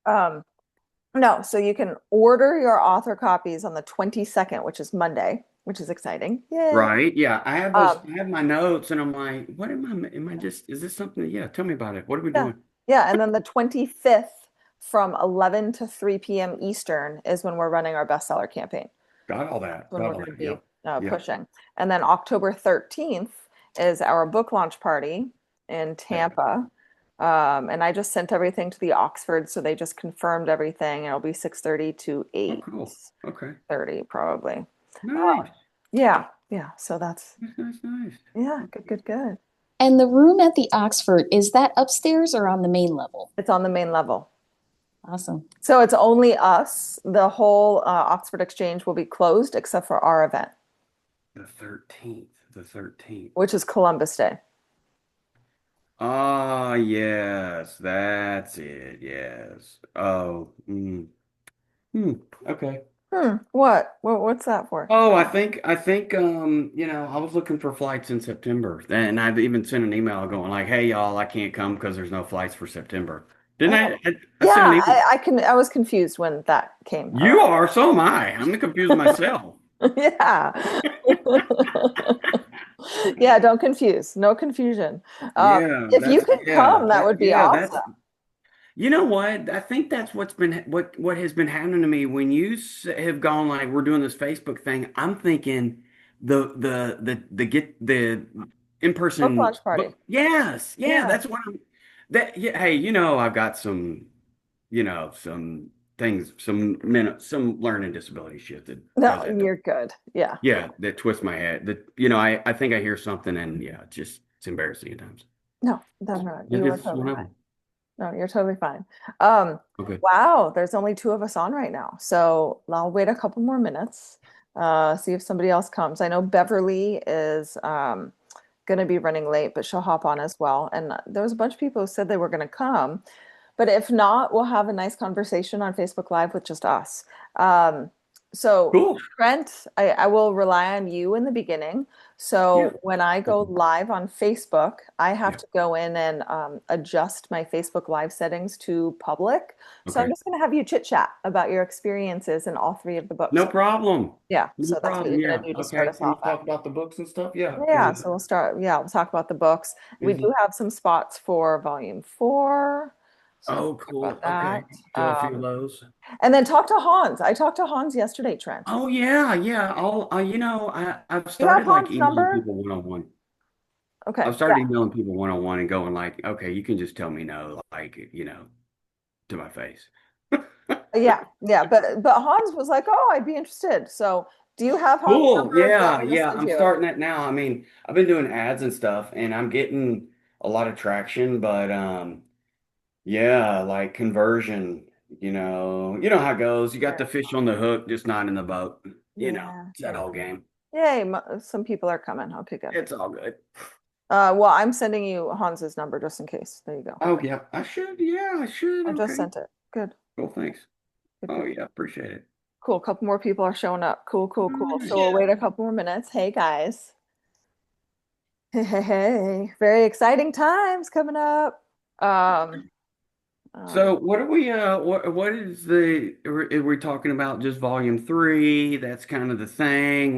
Um, no, so you can order your author copies on the 22nd, which is Monday, which is exciting. Yay. Right. Yeah. I have those, Um, I have my notes and I'm like, what am I just, is this something? Yeah. Tell me about it. What are we yeah. doing? Yeah, and then the 25th from 11 to 3 p.m. Eastern is when we're running our bestseller campaign. Got all that. When Got we're all going to that. be Yep. Yep. pushing. And then October 13th is our book launch party in Okay. Tampa. And I just sent everything to the Oxford, so they just confirmed everything. It'll be 6:30 to Oh, cool. Okay. 8:30 probably. Nice. Yeah, yeah. So that's Nice, nice, nice. yeah, good, good, good. And the room at the Oxford, is that upstairs or on the main level? It's on the main level. Awesome. So it's only us. The whole Oxford Exchange will be closed except for our event, The 13th. The 13th. which is Columbus Day. Ah, yes. That's it. Yes. Oh, hmm. Okay. What? What's that for? Oh, I was looking for flights in September. And I've even sent an email going like, hey, y'all, I can't come because there's no flights for September. Didn't Oh, I yeah, sent an email. I was confused when that came You around. are, so am I. I'm confused myself. Yeah. Yeah, don't confuse. No confusion. Yeah, If you could come, that would be that's awesome. you know what? I think that's what has been happening to me when you have gone like we're doing this Facebook thing. I'm thinking the get the Book in-person launch party. book. Yes, yeah, Yeah. that's what I'm that yeah, hey, I've got some things, some learning disability shit that No, does that. you're good. Yeah. Yeah, that twists my head. That I think I hear something and yeah, it's embarrassing at times. No, no, Yeah, you are this is totally one of fine. them. No, you're totally fine. Um, Okay. wow, there's only two of us on right now. So I'll wait a couple more minutes, see if somebody else comes. I know Beverly is going to be running late, but she'll hop on as well. And there was a bunch of people who said they were going to come. But if not, we'll have a nice conversation on Facebook Live with just us. So, Cool. Trent, I will rely on you in the beginning. Yeah. So, when I go Okay. live on Facebook, I have Yeah. to go in and adjust my Facebook Live settings to public. So, I'm Okay. just going to have you chit chat about your experiences in all three of the books. No problem. Yeah, No so that's what problem. you're going Yeah. to do to start Okay. us And you off at. talk about the books and stuff? Yeah. Yeah, so we'll start. Yeah, we'll talk about the books. We do Easy. have some spots for volume four. So we'll Oh, talk about cool. Okay. that. Do a few of those. And then talk to Hans. I talked to Hans yesterday, Trent. Oh yeah, yeah. I've You have started like Hans' emailing number? people one on one. Okay. I've started Yeah. emailing people one on one and going like, okay, you can just tell me no, like, to my face. Yeah. Yeah. But Hans was like, oh, I'd be interested. So do you have Hans' Cool. number? Do you want Yeah, me to yeah. send I'm you? starting that now. I mean, I've been doing ads and stuff and I'm getting a lot of traction, but yeah, like conversion, you know how it goes. You got the Sure. fish on the hook, just not in the boat. Yeah. It's that Yeah. whole game. Yay. Some people are coming. Okay, good. It's all good. Well, I'm sending you Hans's number just in case. There you go. Oh yeah, I should. Yeah, I should. I just Okay. sent it. Good. Cool, thanks. Good, Oh good. yeah, appreciate it. Cool. A couple more people are showing up. Cool, cool, cool. So we'll Nice. wait a couple more minutes. Hey, guys. Hey, hey, hey. Very exciting times coming up. Um, So um, what are we what is are we talking about just volume three? That's kind of the thing.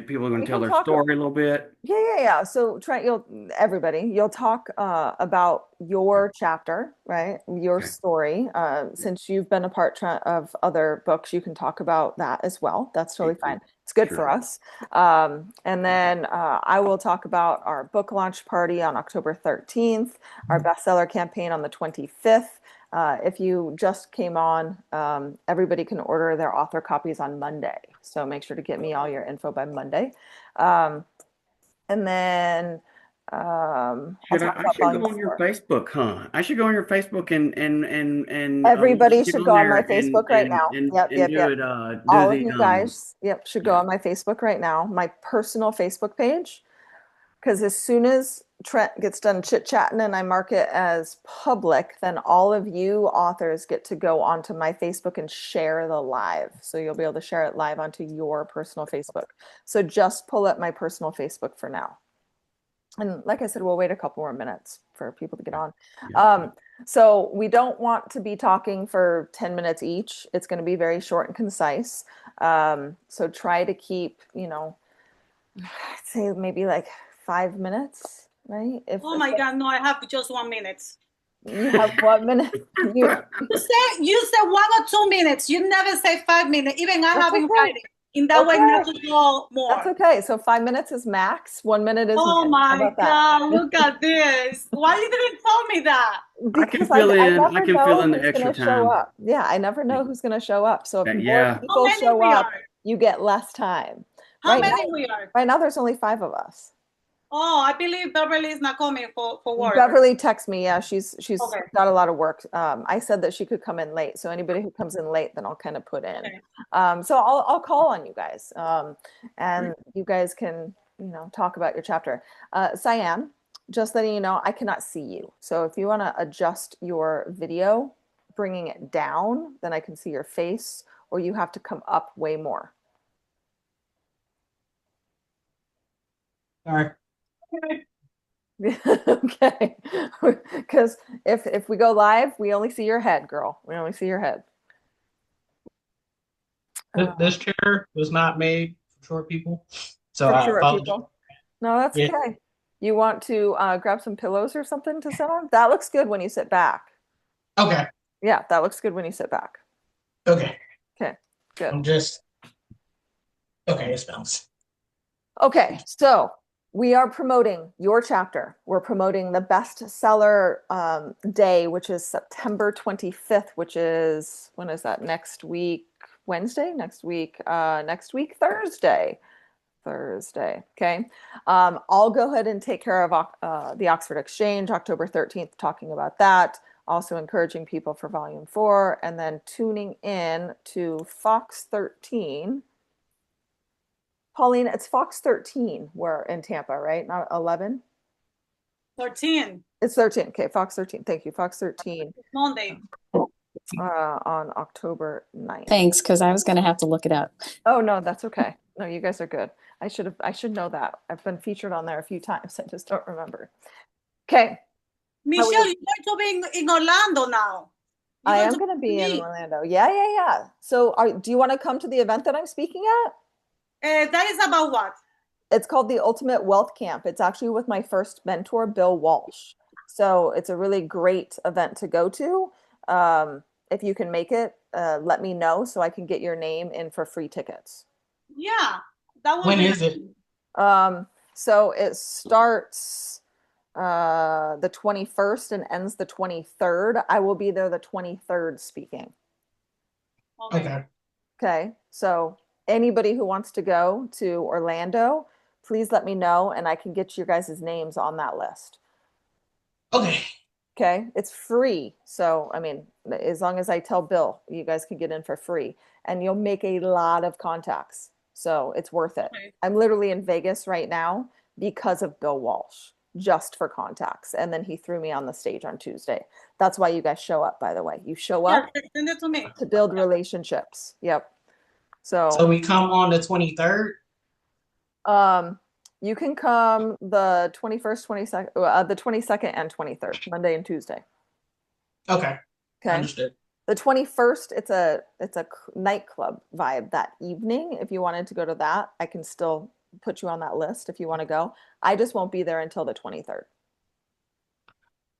People are gonna we tell can their talk. story a little bit. Yeah, yeah, yeah. So Trent, you'll talk about your chapter, right? Your Okay. story. Yeah. Since you've been a part, Trent, of other books, you can talk about that as well. That's totally Okay, fine. cool. It's good Sure. for us. And then I will talk about our book launch party on October 13th, our bestseller campaign on the 25th. If you just came on, everybody can order their author copies on Monday. So make sure to get me all your info by Monday. Um, and then I'll talk I about should volume go on your four. Facebook, huh? I should go on your Facebook and we Everybody should get should on go on there my Facebook right now. Yep, and yep, do yep. it do All of the you guys, yep, should go yeah. on my Facebook right now, my personal Facebook page. Because as soon as Trent gets done chit chatting and I mark it as public, then all of you authors get to go onto my Facebook and share the live. So you'll be able to share it live onto your personal Facebook. So just pull up my personal Facebook for now. And like I said, we'll wait a couple more minutes for people to get Okay. on. Yeah, Um, yeah. So we don't want to be talking for 10 minutes each. It's going to be very short and concise. So try to keep, I'd say maybe like 5 minutes, right? Oh my God, no, I have just 1 minute. You have what minute? You said 1 or 2 minutes. You never say 5 minutes. Even I That's have in okay. writing. In that way, Okay. not to go more. That's okay. So 5 minutes is max. 1 minute is Oh min. How my about that? God, look at this. Why you didn't tell me that? I can Because fill I in. I never can know fill in the who's extra going to show time. up. Yeah, I never know who's going to show up. So if more Yeah. How people many show we up, are? you get less time. How Right many now, we are? right now there's only 5 of us. Oh, I believe Beverly is not coming for work. Beverly texted me. Yeah, she's Okay. got a lot of work. I said that she could come in late. So anybody who comes in late, then I'll kind of put in. Okay. So I'll call on you guys, and you guys can talk about your chapter. Cyan, just letting you know, I cannot see you. So if you want to adjust your video, bringing it down, then I can see your face, or you have to come up way more. All right. Okay, because if we go live, we only see your head, girl. We only see your head. This chair was not made for short people, so For I short apologize. people. No, that's Yeah. okay. You want to grab some pillows or something to sit on? That looks good when you sit back. Okay. Yeah, that looks good when you sit back. Okay. Okay, good. I'm just okay. It's bounced. Okay, so we are promoting your chapter. We're promoting the bestseller day, which is September 25th, which is, when is that? Next week, Wednesday? Next week, Thursday. Thursday. Okay. I'll go ahead and take care of the Oxford Exchange, October 13th, talking about that. Also encouraging people for volume 4, and then tuning in to Fox 13. Pauline, it's Fox 13. We're in Tampa, right? Not 11? 13. It's 13. Okay, Fox 13. Thank you. Fox 13 Monday. on October 9th. Thanks, because I was going to have to look it up. Oh, no, that's okay. No, you guys are good. I should know that. I've been featured on there a few times. I just don't remember. Okay. Michelle, you're going to be in Orlando now. I am going to be in Orlando. Yeah. So do you want to come to the event that I'm speaking at? That is about what? It's called the Ultimate Wealth Camp. It's actually with my first mentor, Bill Walsh. So it's a really great event to go to. If you can make it, let me know so I can get your name in for free tickets. Yeah. That When is it? So it starts the 21st and ends the 23rd. I will be there the 23rd speaking. Okay. Okay. So anybody who wants to go to Orlando, please let me know and I can get your guys' names on that list. Okay. Okay. It's free. So, I mean, as long as I tell Bill, you guys can get in for free and you'll make a lot of contacts. So it's worth it. Okay. I'm literally in Vegas right now because of Bill Walsh, just for contacts. And then he threw me on the stage on Tuesday. That's why you guys show up, by the way. You show up Send it to me. to build relationships. Yep. So we come on the 23rd. You can come the 21st, 22nd, the 22nd and 23rd, Monday and Tuesday. Okay. Okay. Understood. The 21st, it's a nightclub vibe that evening. If you wanted to go to that, I can still put you on that list if you want to go. I just won't be there until the 23rd.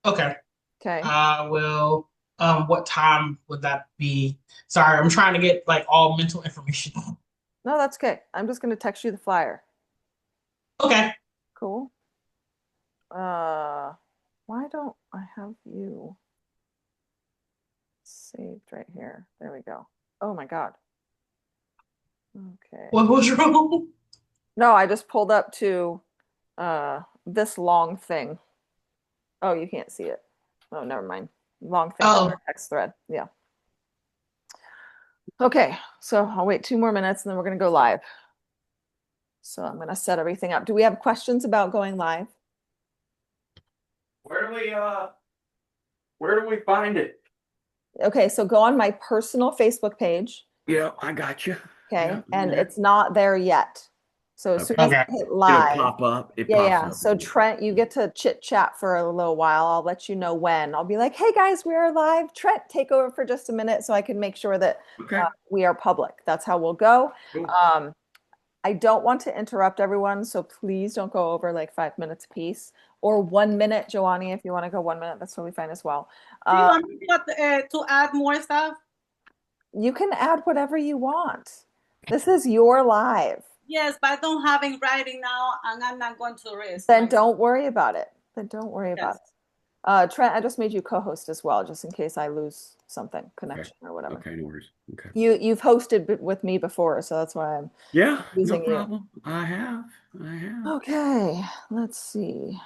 Okay. Okay. I will. What time would that be? Sorry, I'm trying to get like all mental information. No, that's okay. I'm just going to text you the flyer. Okay. Cool. Why don't I have you saved right here? There we go. Oh my God. Okay. What was wrong? No, I just pulled up to this long thing. Oh, you can't see it. Oh, never mind. Long thing on our text thread. Yeah. Okay, so I'll wait 2 more minutes and then we're going to go live. So I'm going to set everything up. Do we have questions about going live? Where do we find it? Okay, so go on my personal Facebook page. Yeah, I got you. Okay, Yeah, and yeah. it's not there yet. So as soon Okay. as I Okay. hit It'll live, pop up. It yeah, pops yeah. up. So Trent, you get to chit chat for a little while. I'll let you know when. I'll be like, hey guys, we are live. Trent, take over for just a minute so I can make sure that Okay. we are public. That's how we'll go. Cool. I don't want to interrupt everyone, so please don't go over like 5 minutes apiece or 1 minute, Joanny. If you want to go 1 minute, that's totally fine as well. Do you want me to add more stuff? You can add whatever you want. This is your live. Yes, but I don't have it writing now, and I'm not going to risk. Then my- don't worry about it. Then don't worry about it. Trent, I just made you co-host as well, just in case I lose something, connection or whatever. Okay, no worries. Okay. You've hosted with me before, so that's why I'm Yeah, no using you. problem. I have. Okay, let's see.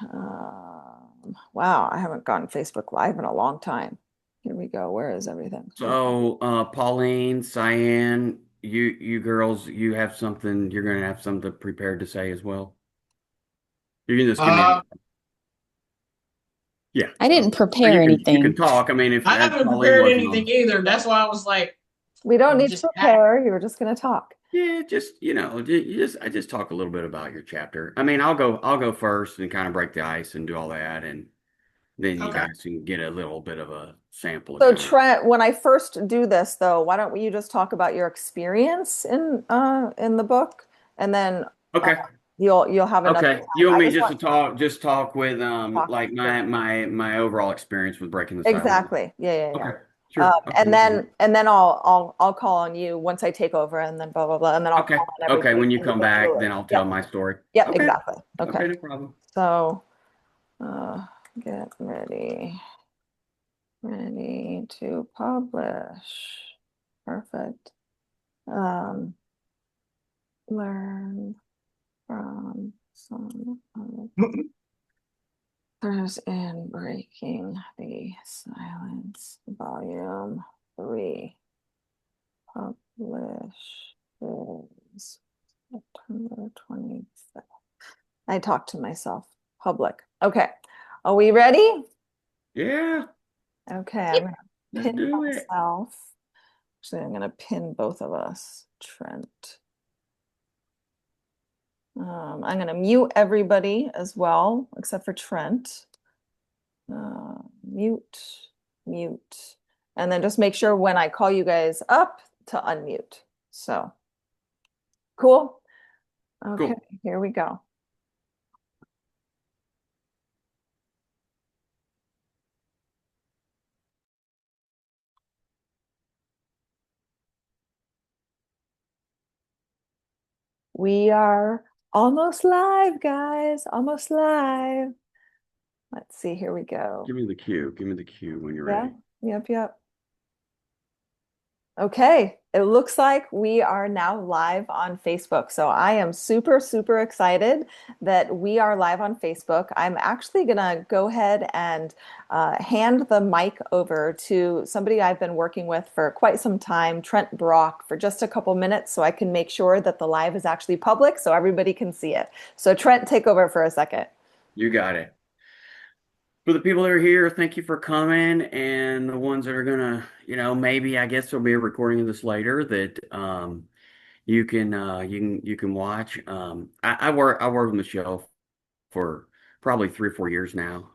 Wow, I haven't gone Facebook Live in a long time. Here we go. Where is everything? So, Pauline, Cyan, you girls, you have something, you're gonna have something prepared to say as well. You can just give me Uh, yeah. I didn't So prepare you can anything. talk. I mean, if I haven't Pauline prepared wasn't anything on. either. That's why I was like, We don't need to just prepare. You're just going to talk. Yeah, just I just talk a little bit about your chapter. I mean, I'll go first and kind of break the ice and do all that, and then you Okay. guys can get a little bit of a sample of So kind of- Trent, when I first do this though, why don't you just talk about your experience in the book, and then Okay. you'll have another Okay. time. You want I me just just talk with Talk. like my overall experience with breaking the silence. Exactly. Yeah. Okay. Sure. Okay. And then I'll call on you once I take over, and then blah blah blah, and then I'll Okay. call on Okay. everybody When you and come go back, through it. then I'll tell Yep. my story. Yep. Okay. Exactly. Okay, Okay. no problem. So, get ready to publish. Perfect. Learn from some authors in Breaking the Silence, Volume 3. Publish is September 25th. I talked to myself. Public. Okay. Are we ready? Yeah. Okay. I'm going to Let's pin do it. myself. Actually, I'm going to pin both of us. Trent. I'm going to mute everybody as well, except for Trent. Mute. And then just make sure when I call you guys up to unmute. So, cool. Okay, Cool. here we go. We are almost live, guys. Almost live. Let's see. Here we go. Give me the cue. Give me the cue when you're Yeah. ready. Yep. Okay, it looks like we are now live on Facebook. So I am super, super excited that we are live on Facebook. I'm actually going to go ahead and hand the mic over to somebody I've been working with for quite some time, Trent Brock, for just a couple minutes so I can make sure that the live is actually public so everybody can see it. So Trent, take over for a second. You got it. For the people that are here, thank you for coming, and the ones that are gonna, maybe I guess there'll be a recording of this later that you can watch. I work with Michelle for probably 3 or 4 years now.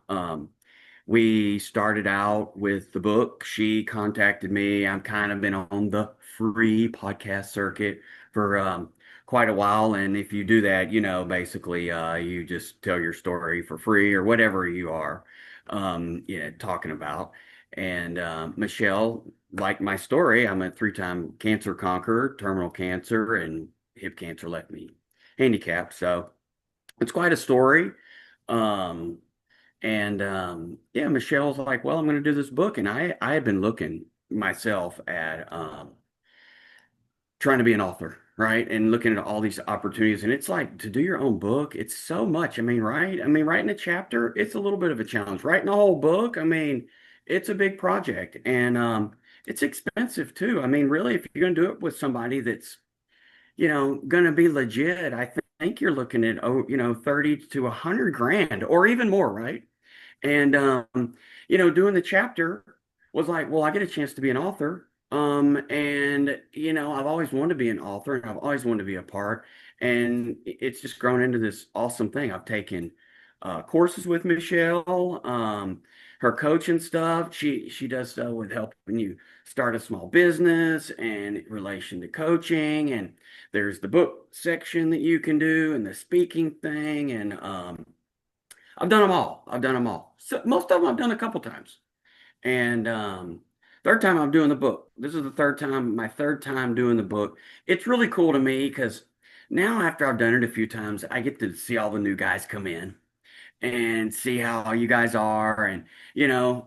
We started out with the book. She contacted me. I've kind of been on the free podcast circuit for quite a while, and if you do that, basically you just tell your story for free or whatever you are talking about. And Michelle liked my story. I'm a 3-time cancer conqueror, terminal cancer, and hip cancer left me handicapped. So it's quite a story. Yeah, Michelle's like, well, I'm going to do this book. And I had been looking myself at trying to be an author, right? And looking at all these opportunities. And it's like to do your own book, it's so much. I mean, right? I mean, writing a chapter, it's a little bit of a challenge. Writing a whole book, I mean, it's a big project. And it's expensive too. I mean, really, if you're going to do it with somebody that's, going to be legit, I think you're looking at, 30 to 100 grand or even more, right? And doing the chapter was like, well, I get a chance to be an author. And I've always wanted to be an author, and I've always wanted to be a part. And it's just grown into this awesome thing. I've taken courses with Michelle, her coaching stuff. She does stuff with helping you start a small business and in relation to coaching. And there's the book section that you can do, and the speaking thing. And I've done them all. I've done them all. So most of them I've done a couple times. And third time I'm doing the book. This is the third time, my third time doing the book. It's really cool to me because now after I've done it a few times, I get to see all the new guys come in and see how you guys are. And,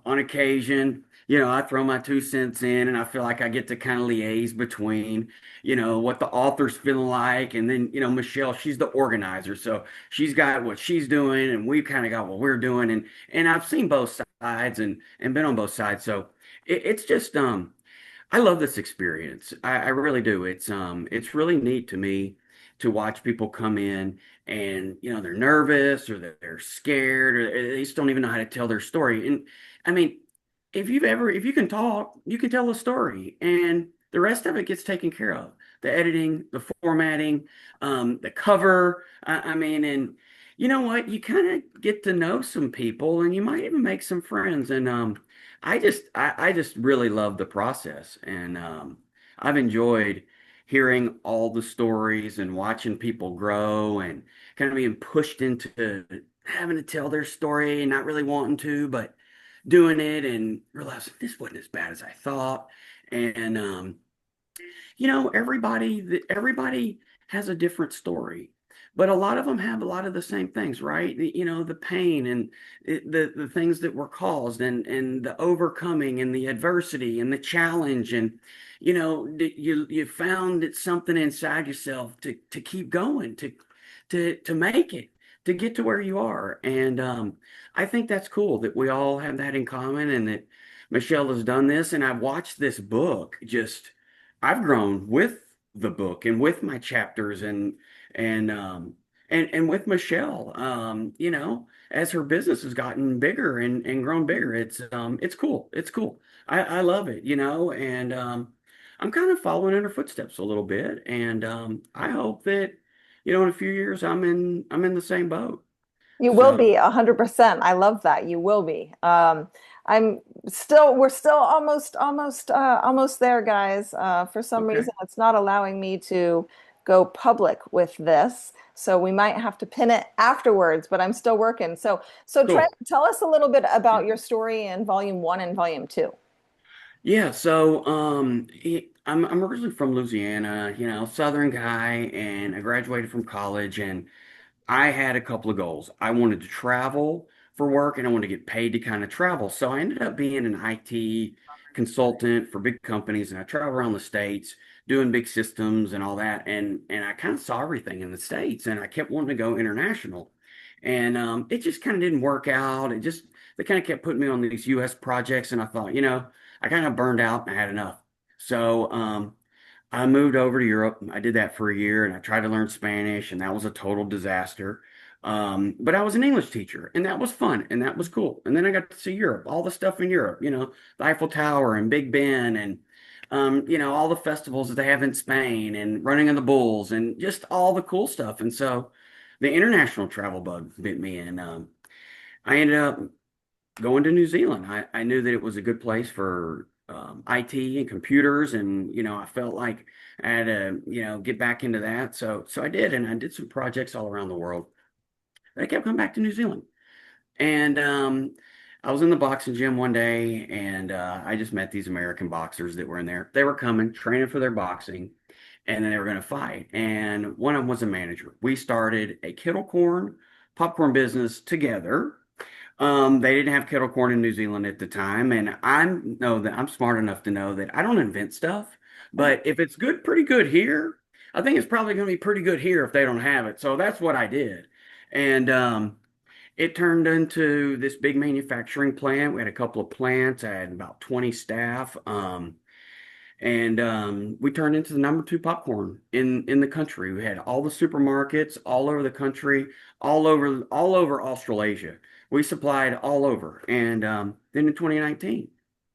on occasion, I throw my 2 cents in, and I feel like I get to kind of liaise between, what the author's feeling like. And then, Michelle, she's the organizer. So she's got what she's doing, and we've kind of got what we're doing. And I've seen both sides and been on both sides. So it's just, I love this experience. I really do. It's really neat to me to watch people come in and they're nervous, or they're scared, or they just don't even know how to tell their story. And I mean, if you can talk, you can tell a story, and the rest of it gets taken care of. The editing, the formatting, the cover. I mean, and you know what? You kind of get to know some people, and you might even make some friends. And I just really love the process, and I've enjoyed hearing all the stories and watching people grow and kind of being pushed into having to tell their story and not really wanting to, but doing it and realizing this wasn't as bad as I thought. And everybody has a different story, but a lot of them have a lot of the same things, right? The pain and the things that were caused, and the overcoming and the adversity and the challenge. And you found that something inside yourself to keep going, to make it, to get to where you are. And I think that's cool that we all have that in common, and that Michelle has done this. And I've watched this book just, I've grown with the book and with my chapters, and and with Michelle, as her business has gotten bigger and grown bigger. It's cool. It's cool. I love it, and I'm kind of following in her footsteps a little bit. And I hope that, in a few years I'm in the same boat. You will So be 100%. I love that. You will be. We're still almost there, guys. For some okay, reason, it's not allowing me to go public with this. So we might have to pin it afterwards, but I'm still working. So Trent, cool. tell us a little bit about your story in volume one and volume two. Yeah, so I'm originally from Louisiana, Southern guy, and I graduated from college, and I had a couple of goals. I wanted to travel for work, and I wanted to get paid to kind of travel. So I ended up being an IT consultant for big companies, and I traveled around the States doing big systems and all that. And I kind of saw everything in the States, and I kept wanting to go international. And it just kind of didn't work out. They kind of kept putting me on these US projects, and I thought, I kind of burned out and I had enough. So I moved over to Europe. I did that for a year, and I tried to learn Spanish, and that was a total disaster. But I was an English teacher, and that was fun, and that was cool. And then I got to see Europe, all the stuff in Europe, the Eiffel Tower and Big Ben, and all the festivals that they have in Spain, and running on the bulls, and just all the cool stuff. And so the international travel bug bit me, and I ended up going to New Zealand. I knew that it was a good place for IT and computers, and I felt like I had to get back into that. So I did, and I did some projects all around the world. But I kept coming back to New Zealand, and I was in the boxing gym one day, and I just met these American boxers that were in there. They were coming, training for their boxing, and then they were going to fight. And one of them was a manager. We started a kettle corn popcorn business together. They didn't have kettle corn in New Zealand at the time, and I know that I'm smart enough to know that I don't invent stuff. But if it's good, pretty good here, I think it's probably going to be pretty good here if they don't have it. So that's what I did, and it turned into this big manufacturing plant. We had a couple of plants. I had about 20 staff. And we turned into the number two popcorn in the country. We had all the supermarkets all over the country, all over Australasia. We supplied all over. And then in 2019,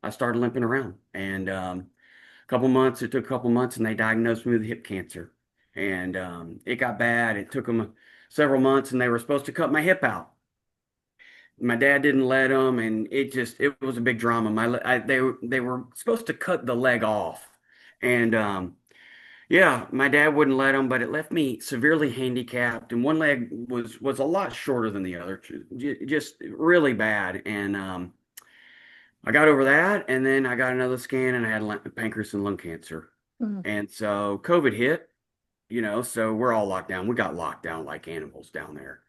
I started limping around, and a couple months. It took a couple months, and they diagnosed me with hip cancer. And it got bad. It took them several months, and they were supposed to cut my hip out. My dad didn't let them, and it was a big drama. They were supposed to cut the leg off, and yeah, my dad wouldn't let them, but it left me severely handicapped, and one leg was a lot shorter than the other, just really bad. And I got over that, and then I got another scan, and I had pancreas and lung cancer. Mhm. And so COVID hit, so we're all locked down. We got locked down like animals down there.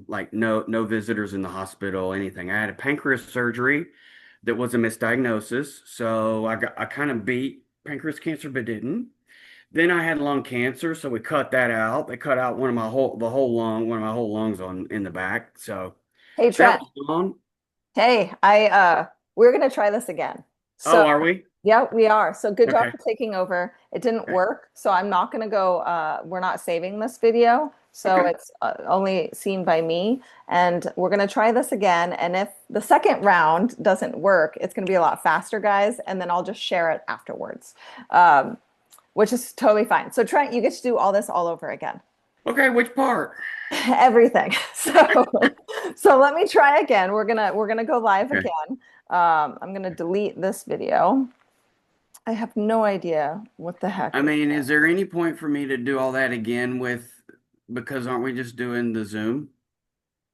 Like no visitors in the hospital, anything. I had a pancreas surgery that was a misdiagnosis, so I kind of beat pancreas cancer, but didn't. Then I had lung cancer, so we cut that out. They cut out one of my whole lungs on in the back. So Hey, that Trent. was gone. Hey, we're gonna try this again. Oh, So, are we? yeah, we are. So good job Okay. for taking over. It didn't Okay. work, so I'm not gonna go, we're not saving this video. So Okay. it's only seen by me, and we're gonna try this again. And if the second round doesn't work, it's gonna be a lot faster, guys, and then I'll just share it afterwards, which is totally fine. So Trent, you get to do all this all over again. Okay, which part? Everything. So let me try again. We're gonna go live Okay. again. I'm gonna delete this video. I have no idea what the heck. I mean, is there any point for me to do all that again because aren't we just doing the Zoom?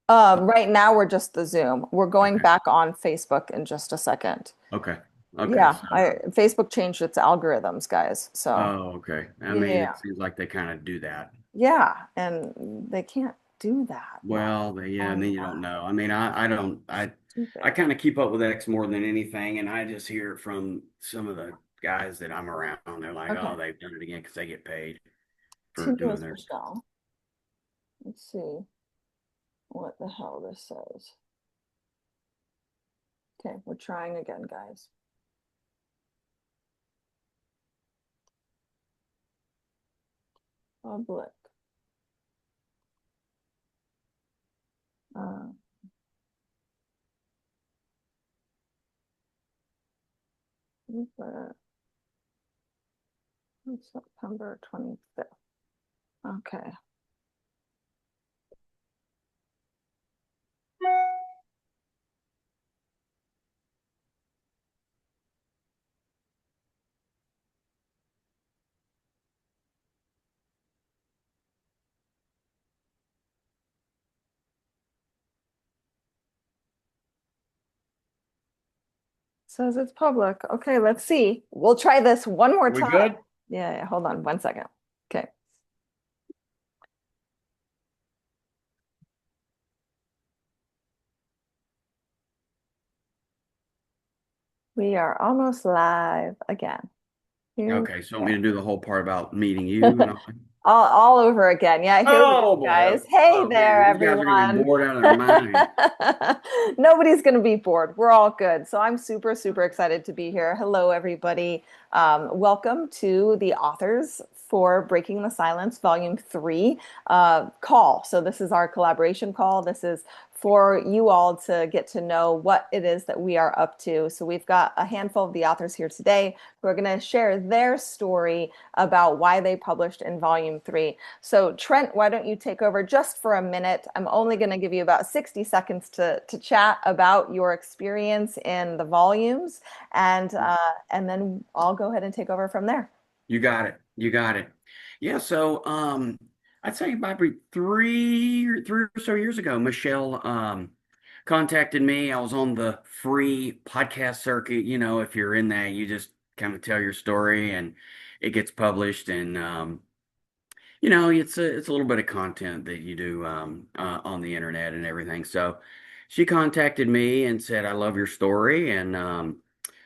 Right now we're just the Zoom. We're going Okay. back on Facebook in just a second. Okay. Okay. Yeah, So, Facebook changed its algorithms, guys. So oh, okay. I mean, yeah, it seems like they kind of do that. yeah, and they can't do that. Well, yeah, and then you don't know. I mean, I don't, I Stupid. kind of keep up with X more than anything, and I just hear it from some of the guys that I'm around. They're like, Okay. oh, they've done it again because they get paid for Two doing goes their. Michelle. Let's see what the hell this says. Okay, we're trying again, guys. Public. Uh, September 25th. Okay. Says it's public. Okay, let's see. We'll try this one more We time. good? Yeah, hold on 1 second. Okay. We are almost live again. Here Okay, so we want me go. to do the whole part about meeting you and all? All over again. Yeah, here we Oh go, boy. guys. Hey Oh there, man, these guys are gonna be everyone. bored out of their mind. Nobody's going to be bored. We're all good. So I'm super, super excited to be here. Hello, everybody. Welcome to the Authors for Breaking the Silence, Volume 3 call. So this is our collaboration call. This is for you all to get to know what it is that we are up to. So we've got a handful of the authors here today who are going to share their story about why they published in Volume 3. So Trent, why don't you take over just for a minute? I'm only going to give you about 60 seconds to chat about your experience in the volumes, and then I'll go ahead and take over from there. You got it. You got it. Yeah, so I'd say probably three or so years ago, Michelle contacted me. I was on the free podcast circuit. If you're in that, you just kind of tell your story and it gets published, and it's a little bit of content that you do on the internet and everything. So she contacted me and said, I love your story. And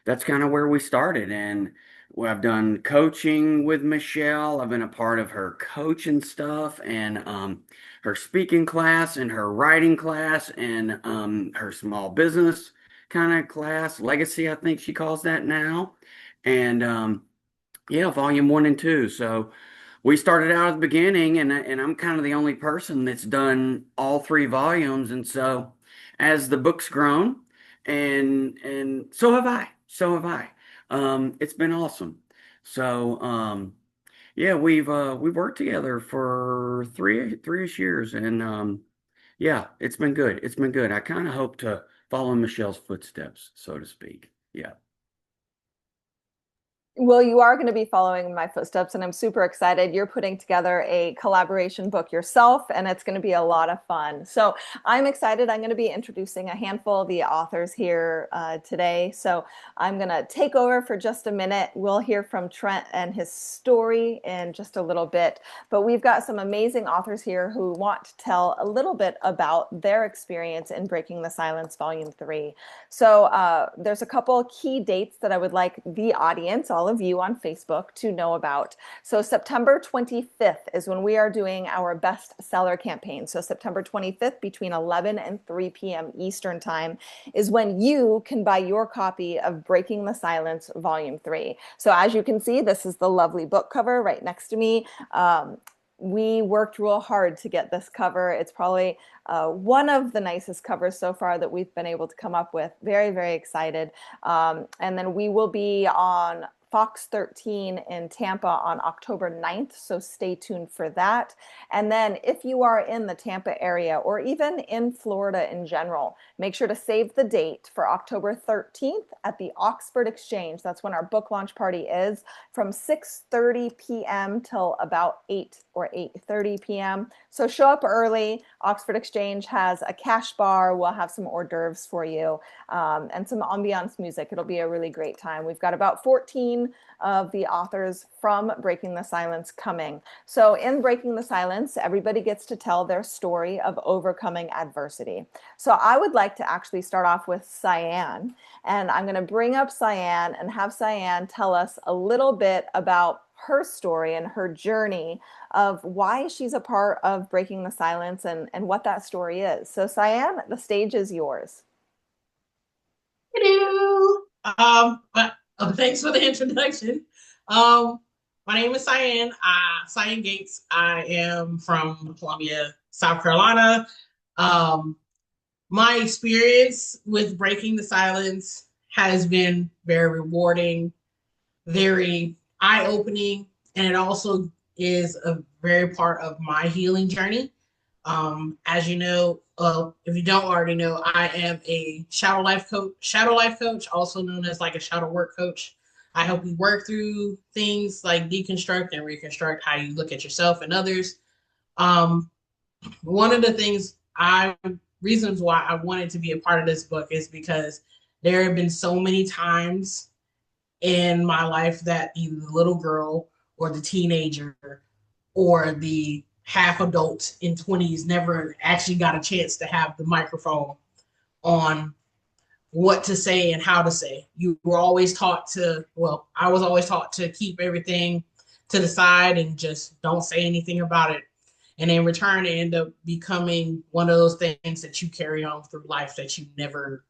that's kind of where we started. And I've done coaching with Michelle. I've been a part of her coaching stuff and her speaking class and her writing class and her small business kind of class, legacy, I think she calls that now. And yeah, volume 1 and 2. So we started out at the beginning, and I'm kind of the only person that's done all 3 volumes. And so, as the book's grown, and so have I, it's been awesome. So, yeah, we've worked together for three-ish years, and yeah, it's been good. It's been good. I kind of hope to follow in Michelle's footsteps, so to speak. Yeah. Well, you are going to be following my footsteps, and I'm super excited. You're putting together a collaboration book yourself, and it's going to be a lot of fun. So I'm excited. I'm going to be introducing a handful of the authors here today. So I'm going to take over for just a minute. We'll hear from Trent and his story in just a little bit. But we've got some amazing authors here who want to tell a little bit about their experience in Breaking the Silence Volume 3. So there's a couple key dates that I would like the audience, all of you on Facebook, to know about. So September 25th is when we are doing our bestseller campaign. So September 25th between 11 and 3 p.m. Eastern Time is when you can buy your copy of Breaking the Silence Volume 3. So as you can see, this is the lovely book cover right next to me. We worked real hard to get this cover. It's probably one of the nicest covers so far that we've been able to come up with. Very, very excited. And then we will be on Fox 13 in Tampa on October 9th, so stay tuned for that. And then if you are in the Tampa area or even in Florida in general, make sure to save the date for October 13th at the Oxford Exchange. That's when our book launch party is, from 6:30 p.m. till about 8 or 8:30 p.m. So show up early. Oxford Exchange has a cash bar. We'll have some hors d'oeuvres for you and some ambiance music. It'll be a really great time. We've got about 14 of the authors from Breaking the Silence coming. So in Breaking the Silence, everybody gets to tell their story of overcoming adversity. So I would like to actually start off with Cyan, and I'm going to bring up Cyan and have Cyan tell us a little bit about her story and her journey of why she's a part of Breaking the Silence and what that story is. So Cyan, the stage is yours. Hello. Thanks for the introduction. My name is Cyan. Cyan Gates. I am from Columbia, South Carolina. My experience with Breaking the Silence has been very rewarding, very eye-opening, and it also is a very part of my healing journey. As you know, if you don't already know, I am a shadow life coach, also known as like a shadow work coach. I help you work through things like deconstruct and reconstruct how you look at yourself and others. One of the reasons why I wanted to be a part of this book is because there have been so many times in my life that either the little girl or the teenager or the half adult in 20s never actually got a chance to have the microphone on what to say and how to say. You were always taught to, well, I was always taught to keep everything to the side and just don't say anything about it. And in return, it ended up becoming one of those things that you carry on through life that you never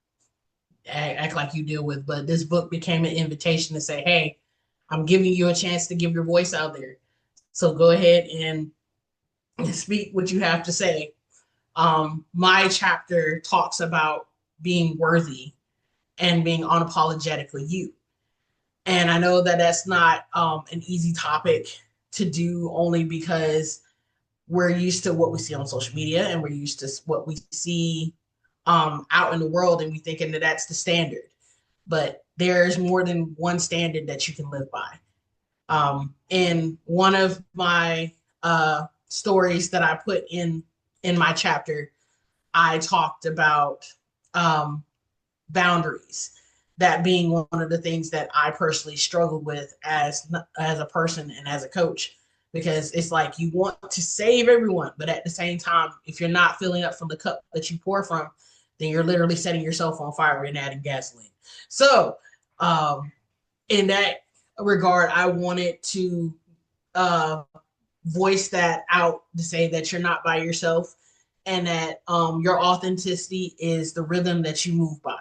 act like you deal with. But this book became an invitation to say, hey, I'm giving you a chance to give your voice out there. So go ahead and speak what you have to say. My chapter talks about being worthy and being unapologetically you. And I know that that's not an easy topic to do, only because we're used to what we see on social media and we're used to what we see out in the world, and we thinking that that's the standard. But there's more than one standard that you can live by. In one of my stories that I put in my chapter, I talked about boundaries, that being one of the things that I personally struggled with as a person and as a coach, because it's like you want to save everyone, but at the same time, if you're not filling up from the cup that you pour from, then you're literally setting yourself on fire and adding gasoline. So in that regard, I wanted to voice that out, to say that you're not by yourself, and that your authenticity is the rhythm that you move by.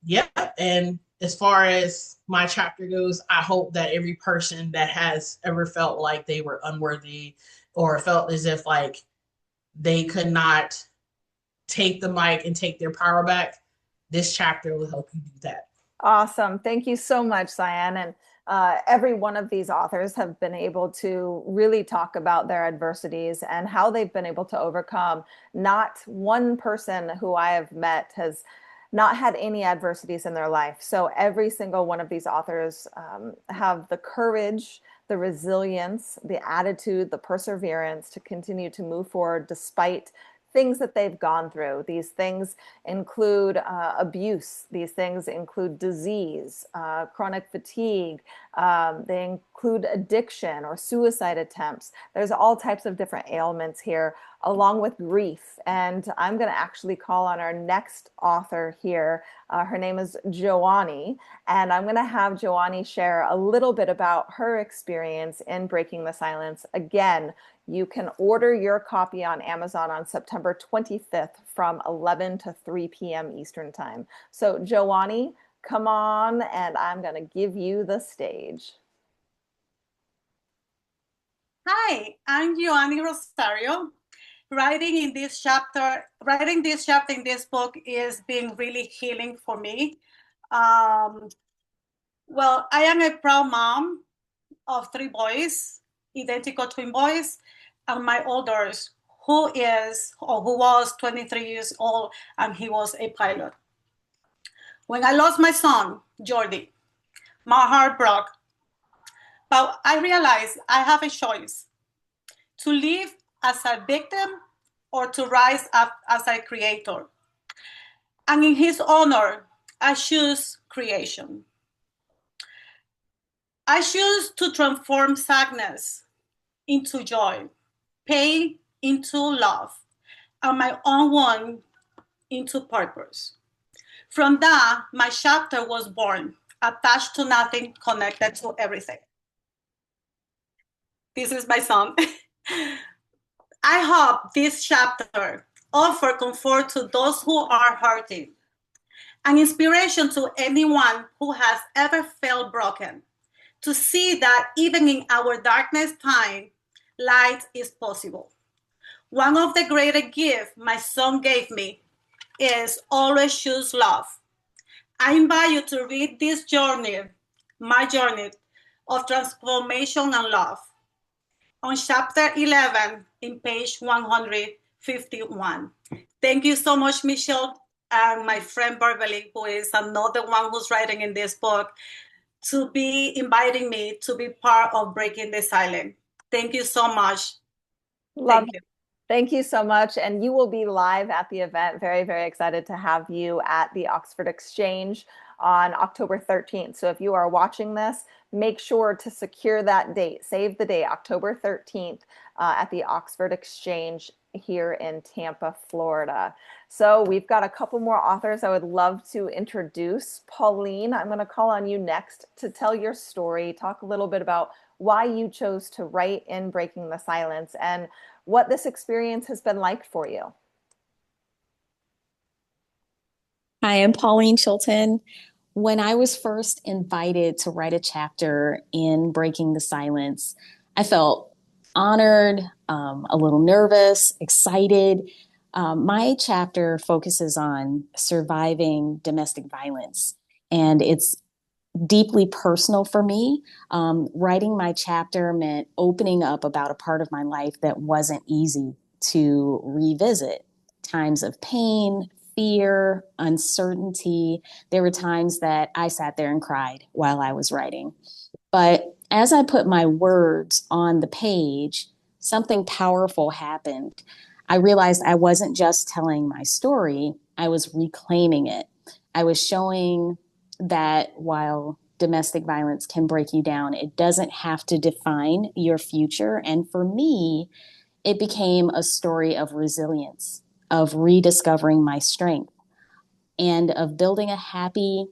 Yeah, and as far as my chapter goes, I hope that every person that has ever felt like they were unworthy or felt as if like they could not take the mic and take their power back, this chapter will help you do that. Awesome. Thank you so much, Cyan. And every one of these authors have been able to really talk about their adversities and how they've been able to overcome. Not one person who I have met has not had any adversities in their life. So every single one of these authors have the courage, the resilience, the attitude, the perseverance to continue to move forward despite things that they've gone through. These things include abuse. These things include disease, chronic fatigue. They include addiction or suicide attempts. There's all types of different ailments here, along with grief. And I'm going to actually call on our next author here. Her name is Joannie, and I'm going to have Joannie share a little bit about her experience in breaking the silence. Again, you can order your copy on Amazon on September 25th from 11 to 3 p.m. Eastern Time. So, Joannie, come on, and I'm going to give you the stage. Hi, I'm Joannie Rosario. Writing this chapter in this book is being really healing for me. Well, I am a proud mom of 3 boys, identical twin boys, and my oldest, who was 23 years old, and he was a pilot. When I lost my son, Jordi, my heart broke. But I realized I have a choice: to live as a victim or to rise up as a creator. And in his honor, I choose creation. I choose to transform sadness into joy, pain into love, and my own one into purpose. From that, my chapter was born, attached to nothing, connected to everything. This is my son. I hope this chapter offers comfort to those who are hurting, and inspiration to anyone who has ever felt broken, to see that even in our darkest time, light is possible. One of the greatest gifts my son gave me is always choose love. I invite you to read this journey, my journey of transformation and love, on chapter 11 in page 151. Thank you so much, Michelle, and my friend Beverly, who is another one who's writing in this book, to be inviting me to be part of Breaking the Silence. Thank you so much. Love Thank you. Thank you so much. And you will be live at the event. Very, very excited to have you at the Oxford Exchange on October 13th. So if you are watching this, make sure to secure that date. Save the date, October 13th, at the Oxford Exchange here in Tampa, Florida. So we've got a couple more authors I would love to introduce. Pauline, I'm going to call on you next to tell your story, talk a little bit about why you chose to write in Breaking the Silence and what this experience has been like for you. Hi, I'm Pauline Chilton. When I was first invited to write a chapter in Breaking the Silence, I felt honored, a little nervous, excited. My chapter focuses on surviving domestic violence, and it's deeply personal for me. Writing my chapter meant opening up about a part of my life that wasn't easy to revisit. Times of pain, fear, uncertainty. There were times that I sat there and cried while I was writing. But as I put my words on the page, something powerful happened. I realized I wasn't just telling my story, I was reclaiming it. I was showing that while domestic violence can break you down, it doesn't have to define your future. And for me, it became a story of resilience, of rediscovering my strength, and of building a happy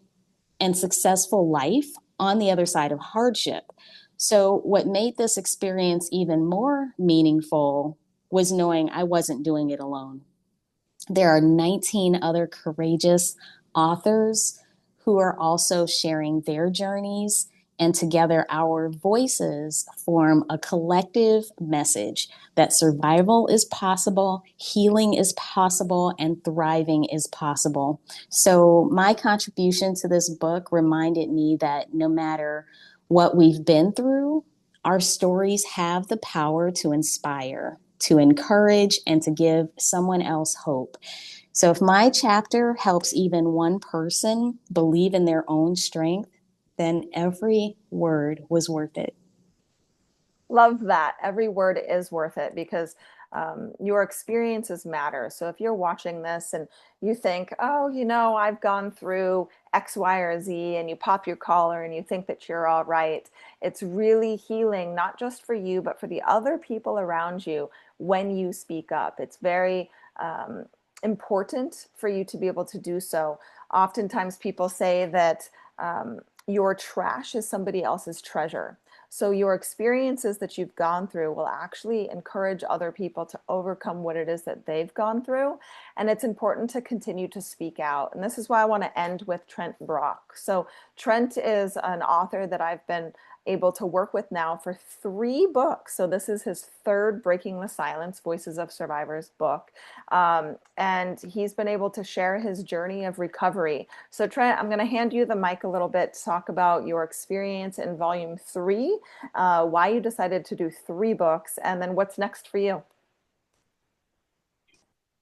and successful life on the other side of hardship. So what made this experience even more meaningful was knowing I wasn't doing it alone. There are 19 other courageous authors who are also sharing their journeys, And together, our voices form a collective message that survival is possible, healing is possible, and thriving is possible. So, my contribution to this book reminded me that no matter what we've been through, our stories have the power to inspire, to encourage, and to give someone else hope. So, if my chapter helps even one person believe in their own strength, then every word was worth it. Love that. Every word is worth it because your experiences matter. So if you're watching this and you think, oh, I've gone through X, Y, or Z, and you pop your collar and you think that you're all right, it's really healing, not just for you, but for the other people around you when you speak up. It's very important for you to be able to do so. Oftentimes people say that your trash is somebody else's treasure. So your experiences that you've gone through will actually encourage other people to overcome what it is that they've gone through. And it's important to continue to speak out. And this is why I want to end with Trent Brock. So Trent is an author that I've been able to work with now for 3 books. So this is his 3rd Breaking the Silence, Voices of Survivors book. And he's been able to share his journey of recovery. So Trent, I'm going to hand you the mic a little bit to talk about your experience in volume 3, why you decided to do 3 books, and then what's next for you.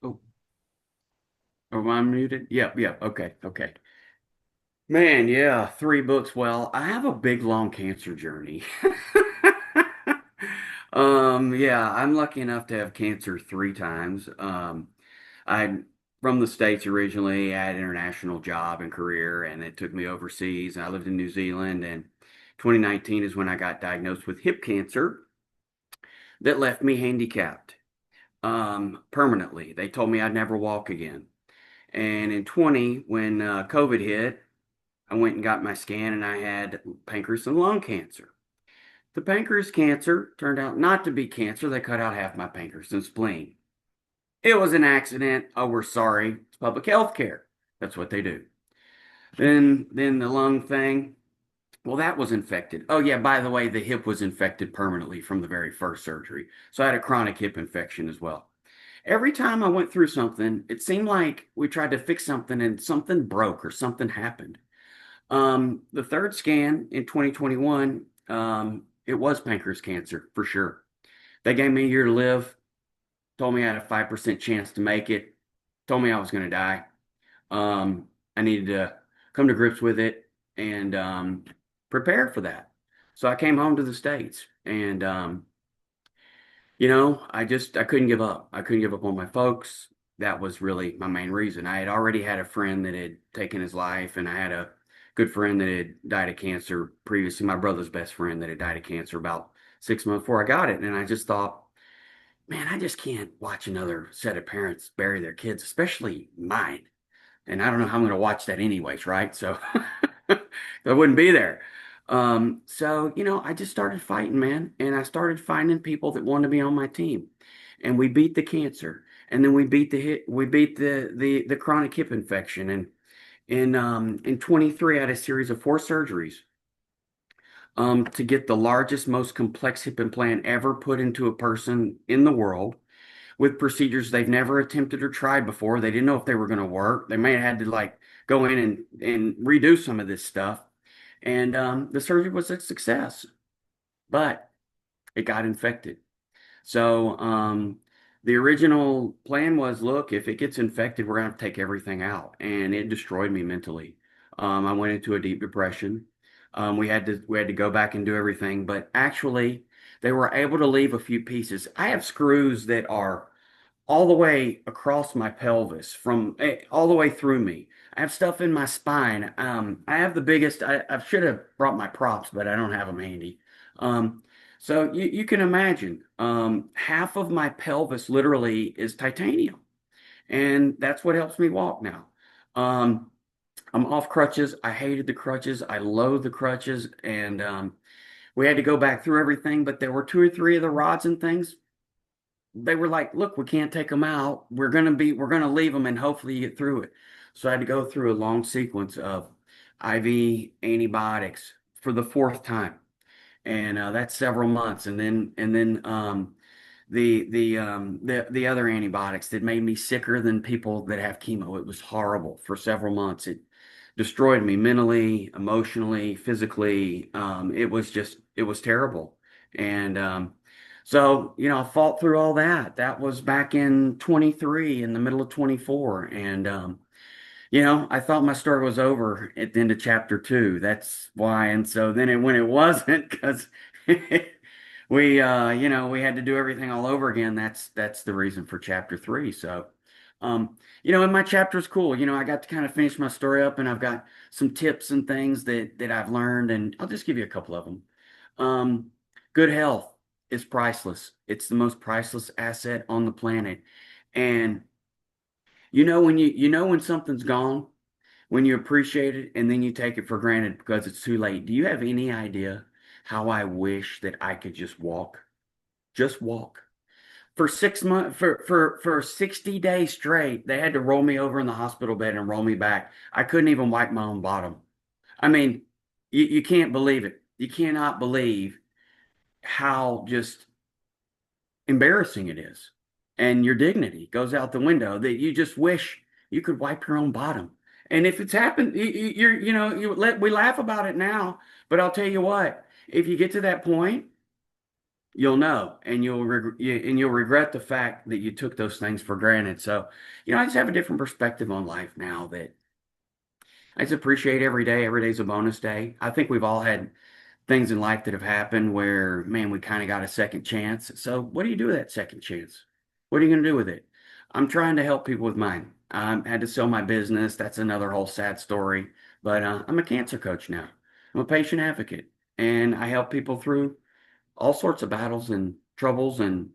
Oh, am I muted? Yep, okay. Man, yeah, 3 books. Well, I have a big, long cancer journey. Yeah, I'm lucky enough to have cancer 3 times. I'm from the States originally. I had an international job and career, and it took me overseas. I lived in New Zealand, and 2019 is when I got diagnosed with hip cancer that left me handicapped permanently. They told me I'd never walk again. And in 20, when COVID hit, I went and got my scan and I had pancreas and lung cancer. The pancreas cancer turned out not to be cancer. They cut out half my pancreas and spleen. It was an accident. Oh, we're sorry. It's public health care. That's what they do. Then the lung thing, well, that was infected. Oh, yeah, by the way, the hip was infected permanently from the very first surgery. So I had a chronic hip infection as well. Every time I went through something, it seemed like we tried to fix something and something broke or something happened. The 3rd scan in 2021, it was pancreas cancer for sure. They gave me a year to live, told me I had a 5% chance to make it, told me I was going to die. I needed to come to grips with it and prepare for that. So I came home to the States and, I couldn't give up. I couldn't give up on my folks. That was really my main reason. I had already had a friend that had taken his life, and I had a good friend that had died of cancer previously, my brother's best friend that had died of cancer about 6 months before I got it. And I just thought, man, I just can't watch another set of parents bury their kids, especially mine. And I don't know how I'm going to watch that anyways, right? So I wouldn't be there. I just started fighting, man. And I started finding people that wanted to be on my team. And we beat the cancer. And then we beat the chronic hip infection. And in 23, I had a series of 4 surgeries to get the largest, most complex hip implant ever put into a person in the world with procedures they've never attempted or tried before. They didn't know if they were going to work. They may have had to go in and redo some of this stuff. And the surgery was a success, but it got infected. So the original plan was, look, if it gets infected, we're going to have to take everything out. And it destroyed me mentally. I went into a deep depression. We had to go back and do everything, but actually they were able to leave a few pieces. I have screws that are all the way across my pelvis from all the way through me. I have stuff in my spine. I have the biggest, I should have brought my props, but I don't have them handy. So you can imagine, half of my pelvis literally is titanium, and that's what helps me walk now. I'm off crutches. I hated the crutches. I loathe the crutches, and we had to go back through everything. But there were 2 or 3 of the rods and things. They were like, "Look, we can't take them out. We're gonna leave them, and hopefully you get through it." So I had to go through a long sequence of IV antibiotics, for the fourth time, and that's several months. And then the other antibiotics that made me sicker than people that have chemo. It was horrible for several months. It destroyed me mentally, emotionally, physically. It was terrible. And so, I fought through all that. That was back in 23, in the middle of 24. And I thought my story was over at the end of chapter 2. That's why. And so then when it wasn't, because we had to do everything all over again. That's the reason for chapter 3. So, and my chapter is cool. I got to kind of finish my story up, and I've got some tips and things that I've learned, and I'll just give you a couple of them. Good health is priceless. It's the most priceless asset on the planet. And when something's gone, when you appreciate it, and then you take it for granted because it's too late. Do you have any idea how I wish that I could just walk? Just walk. For 6 months, for 60 days straight, they had to roll me over in the hospital bed and roll me back. I couldn't even wipe my own bottom. I mean, you can't believe it. You cannot believe how just embarrassing it is. And your dignity goes out the window, that you just wish you could wipe your own bottom. And if it's happened, we laugh about it now, but I'll tell you what, if you get to that point, you'll know, and you'll regret the fact that you took those things for granted. So, I just have a different perspective on life now, that I just appreciate every day. Every day's a bonus day. I think we've all had things in life that have happened where, man, we kind of got a second chance. So what do you do with that second chance? What are you going to do with it? I'm trying to help people with mine. I had to sell my business. That's another whole sad story. But I'm a cancer coach now. I'm a patient advocate, and I help people through all sorts of battles and troubles and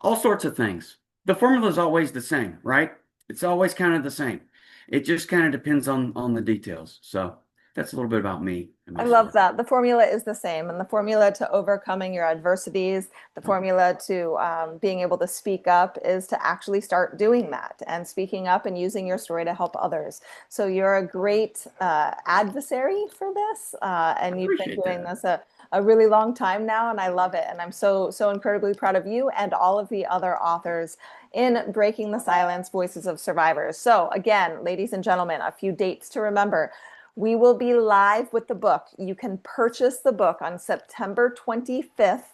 all sorts of things. The formula is always the same, right? It's always kind of the same. It just kind of depends on the details. So that's a little bit about me and my I love story. that. The formula is the same, and the formula to overcoming your adversities, the formula to being able to speak up is to actually start doing that and speaking up and using your story to help others. So you're a great adversary for this, and you've been Appreciate doing that. this a really long time now, and I love it. And I'm so incredibly proud of you and all of the other authors in Breaking the Silence, Voices of Survivors. So again, ladies and gentlemen, a few dates to remember. We will be live with the book. You can purchase the book on September 25th.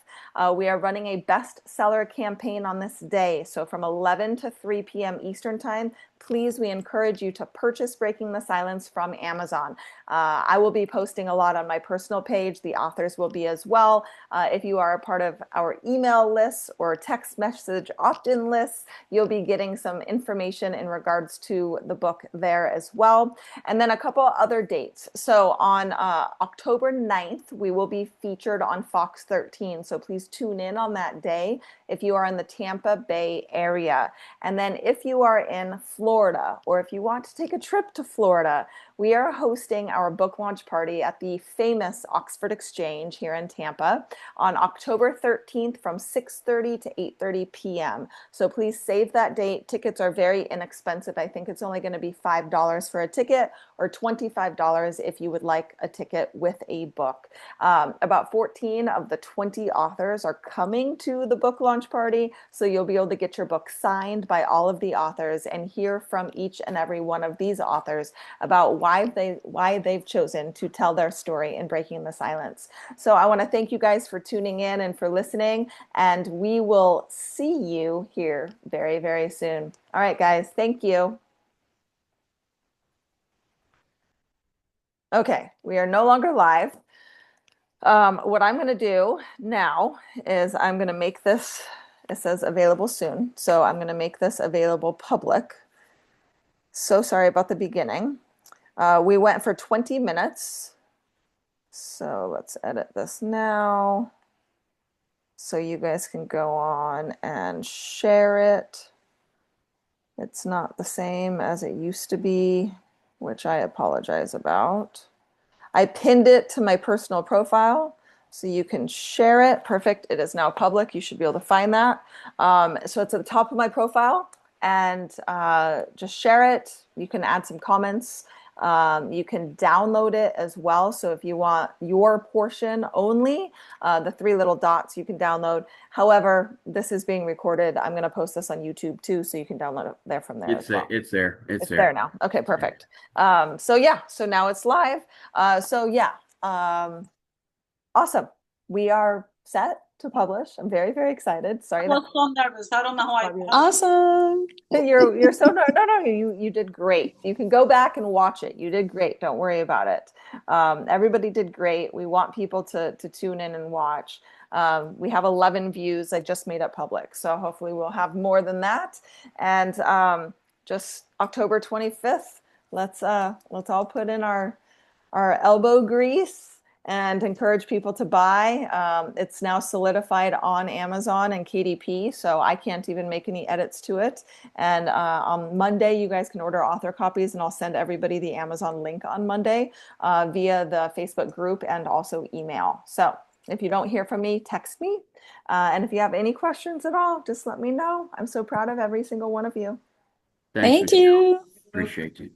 We are running a bestseller campaign on this day. So from 11 to 3 p.m. Eastern Time, please, we encourage you to purchase Breaking the Silence from Amazon. I will be posting a lot on my personal page. The authors will be as well. If you are a part of our email lists or text message opt-in lists, you'll be getting some information in regards to the book there as well. And then a couple other dates. So on October 9th, we will be featured on Fox 13. So please tune in on that day if you are in the Tampa Bay area. And then if you are in Florida, or if you want to take a trip to Florida, we are hosting our book launch party at the famous Oxford Exchange here in Tampa on October 13th from 6:30 to 8:30 p.m. So please save that date. Tickets are very inexpensive. I think it's only going to be $5 for a ticket, or $25 if you would like a ticket with a book. About 14 of the 20 authors are coming to the book launch party, so you'll be able to get your book signed by all of the authors and hear from each and every one of these authors about why they've chosen to tell their story in Breaking the Silence. So I want to thank you guys for tuning in and for listening, and we will see you here very, very soon. All right, guys, thank you. Okay, we are no longer live. What I'm going to do now is I'm going to make this, it says available soon, so I'm going to make this available public. So sorry about the beginning. We went for 20 minutes. So let's edit this now so you guys can go on and share it. It's not the same as it used to be, which I apologize about. I pinned it to my personal profile so you can share it. Perfect. It is now public. You should be able to find that. So it's at the top of my profile, and just share it. You can add some comments. You can download it as well. So if you want your portion only, the three little dots you can download. However, this is being recorded. I'm going to post this on YouTube too, so you can download it there from there as well. It's there. It's there now. Okay, perfect. So yeah, so now it's live. Awesome. We are set to publish. I'm very, very excited. Sorry. I was so nervous. I don't know how I Awesome. You're so no, you did great. You can go back and watch it. You did great. Don't worry about it. Everybody did great. We want people to tune in and watch. We have 11 views. I just made it public, so hopefully we'll have more than that. And just October 25th. Let's all put in our elbow grease and encourage people to buy. It's now solidified on Amazon and KDP, so I can't even make any edits to it. And on Monday, you guys can order author copies, and I'll send everybody the Amazon link on Monday via the Facebook group and also email. So if you don't hear from me, text me. And if you have any questions at all, just let me know. I'm so proud of every single one of you. Thank you. Appreciate you.